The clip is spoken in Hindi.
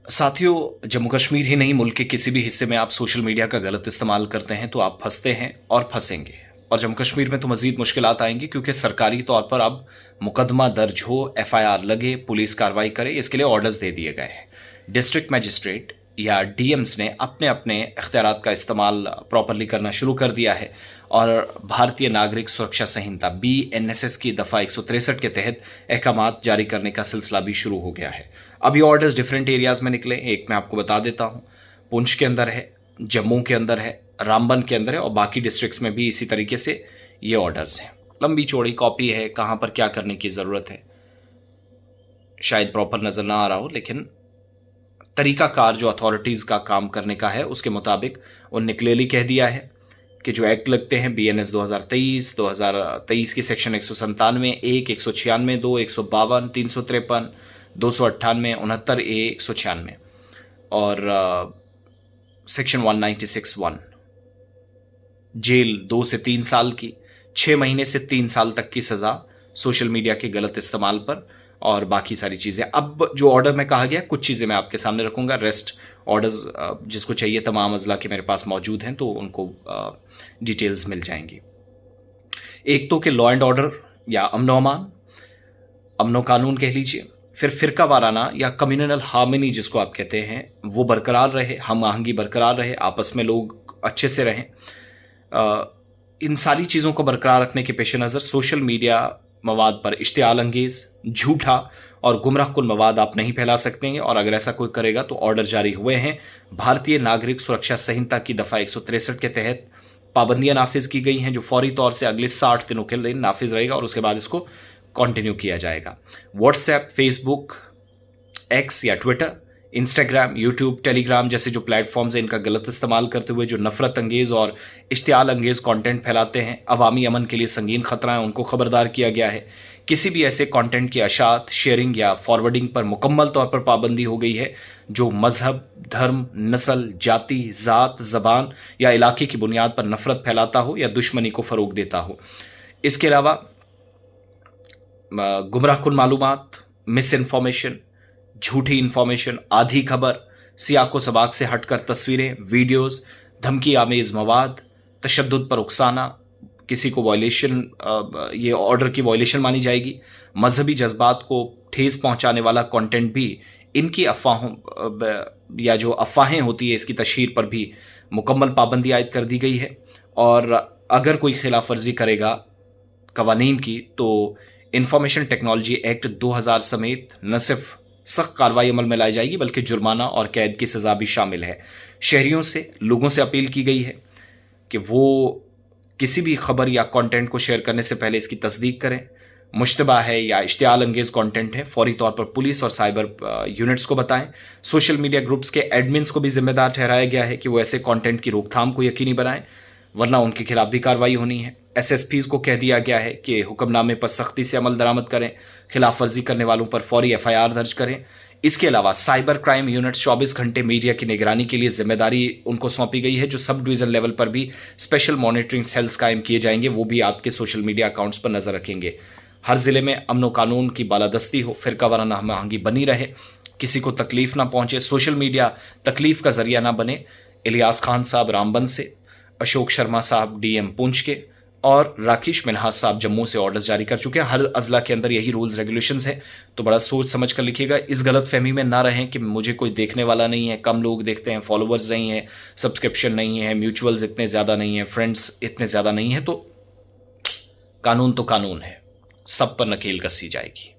साथियों, जम्मू कश्मीर ही नहीं मुल्क के किसी भी हिस्से में आप सोशल मीडिया का गलत इस्तेमाल करते हैं तो आप फंसते हैं और फंसेंगे। और जम्मू कश्मीर में तो मजीद मुश्किलात आएंगी क्योंकि सरकारी तौर पर अब मुकदमा दर्ज हो, एफआईआर लगे, पुलिस कार्रवाई करे, इसके लिए ऑर्डर्स दे दिए गए हैं। डिस्ट्रिक्ट मजिस्ट्रेट या डीएम्स ने अपने अपने इख्तियारात का इस्तेमाल प्रॉपरली करना शुरू कर दिया है और भारतीय नागरिक सुरक्षा संहिता BNSS की दफ़ा 163 के तहत अहकामात जारी करने का सिलसिला भी शुरू हो गया है। अब ये ऑर्डर्स डिफरेंट एरियाज़ में निकले। एक मैं आपको बता देता हूँ, पुंछ के अंदर है, जम्मू के अंदर है, रामबन के अंदर है और बाकी डिस्ट्रिक्ट्स में भी इसी तरीके से ये ऑर्डर्स हैं। लंबी चौड़ी कॉपी है, कहाँ पर क्या करने की ज़रूरत है शायद प्रॉपर नज़र ना आ रहा हो, लेकिन तरीकाकार जो अथॉरिटीज़ का काम करने का है उसके मुताबिक उनने क्लियरली कह दिया है कि जो एक्ट लगते हैं BNS 2023 की सेक्शन 197 1, 196 2, 152, 353, 298, 69A, 196 और सेक्शन 196(1) जेल 2 से 3 साल की, 6 महीने से 3 साल तक की सज़ा सोशल मीडिया के गलत इस्तेमाल पर और बाकी सारी चीज़ें। अब जो ऑर्डर में कहा गया, कुछ चीज़ें मैं आपके सामने रखूंगा, रेस्ट ऑर्डर्स जिसको चाहिए तमाम अजला के मेरे पास मौजूद हैं तो उनको डिटेल्स मिल जाएंगी। एक तो कि लॉ एंड ऑर्डर या अमनो कानून कह लीजिए, फिर फिरका वाराना या कम्युनल हार्मनी जिसको आप कहते हैं वो बरकरार रहे, हम आहंगी बरकरार रहे, आपस में लोग अच्छे से रहें। इन सारी चीज़ों को बरकरार रखने के पेश नज़र सोशल मीडिया मवाद पर इश्तियाल अंगेज़, झूठा और गुमराह कुन मवाद आप नहीं फैला सकते हैं और अगर ऐसा कोई करेगा तो ऑर्डर जारी हुए हैं। भारतीय नागरिक सुरक्षा संहिता की दफ़ा 163 के तहत पाबंदियां नाफिज की गई हैं जो फौरी तौर से अगले 60 दिनों के लिए नाफिज रहेगा और उसके बाद इसको कंटिन्यू किया जाएगा। व्हाट्सएप, फेसबुक, एक्स या ट्विटर, इंस्टाग्राम, यूट्यूब, टेलीग्राम जैसे जो प्लेटफॉर्म्स हैं इनका गलत इस्तेमाल करते हुए जो नफरत अंगेज़ और इश्तियाल अंगेज़ कंटेंट फैलाते हैं, अवामी अमन के लिए संगीन खतरा है, उनको खबरदार किया गया है। किसी भी ऐसे कंटेंट की अशात, शेयरिंग या फॉरवर्डिंग पर मुकम्मल तौर पर पाबंदी हो गई है जो मजहब, धर्म, नस्ल, जाति, ज़ात, ज़बान या इलाके की बुनियाद पर नफरत फैलाता हो या दुश्मनी को फ़रोग देता हो। इसके अलावा गुमराहकुन मालूमात, मिस इन्फॉर्मेशन, झूठी इन्फॉर्मेशन, आधी खबर, सियाको सबाक से हटकर तस्वीरें, वीडियोस, धमकी आमेज मवाद, तशद्दुद पर उकसाना, किसी को वायलेशन, ये ऑर्डर की वायलेशन मानी जाएगी। मजहबी जज्बात को ठेस पहुंचाने वाला कंटेंट भी, इनकी अफवाहों या जो अफवाहें होती है इसकी तशहीर पर भी मुकम्मल पाबंदी आयद कर दी गई है और अगर कोई खिलाफ वर्जी करेगा कवानीन की तो इंफॉर्मेशन टेक्नोलॉजी एक्ट 2000 समेत न सिर्फ सख्त कार्रवाई अमल में लाई जाएगी बल्कि जुर्माना और कैद की सज़ा भी शामिल है। शहरियों से, लोगों से अपील की गई है कि वो किसी भी खबर या कंटेंट को शेयर करने से पहले इसकी तस्दीक करें। मुश्तबा है या इश्तियाल अंगेज़ कंटेंट है, फौरी तौर पर पुलिस और साइबर यूनिट्स को बताएं। सोशल मीडिया ग्रुप्स के एडमिन्स को भी जिम्मेदार ठहराया गया है कि वो ऐसे कंटेंट की रोकथाम को यकीनी बनाएं, वरना उनके खिलाफ भी कार्रवाई होनी है। SSPs को कह दिया गया है कि हुक्मनामे पर सख्ती से अमल दरामद करें, खिलाफ वर्जी करने वालों पर फौरी FIR दर्ज करें। इसके अलावा साइबर क्राइम यूनिट्स 24 घंटे मीडिया की निगरानी के लिए जिम्मेदारी उनको सौंपी गई है, जो सब डिवीज़न लेवल पर भी स्पेशल मॉनिटरिंग सेल्स कायम किए जाएंगे, वो भी आपके सोशल मीडिया अकाउंट्स पर नज़र रखेंगे। हर ज़िले में अमन कानून की बालादस्ती हो, फिरका वाराना हम आहंगी बनी रहे, किसी को तकलीफ ना पहुँचे, सोशल मीडिया तकलीफ का जरिया ना बने। इलियास खान साहब रामबन से, अशोक शर्मा साहब DM पुंछ के और राकेश मिन्हास साहब जम्मू से ऑर्डर्स जारी कर चुके हैं। हर अजला के अंदर यही रूल्स रेगुलेशंस हैं, तो बड़ा सोच समझ कर लिखिएगा। इस गलत फहमी में ना रहें कि मुझे कोई देखने वाला नहीं है, कम लोग देखते हैं, फॉलोअर्स नहीं है, सब्सक्रिप्शन नहीं है, म्यूचुअल्स इतने ज़्यादा नहीं है, फ्रेंड्स इतने ज़्यादा नहीं है। तो कानून है, सब पर नकेल कसी जाएगी।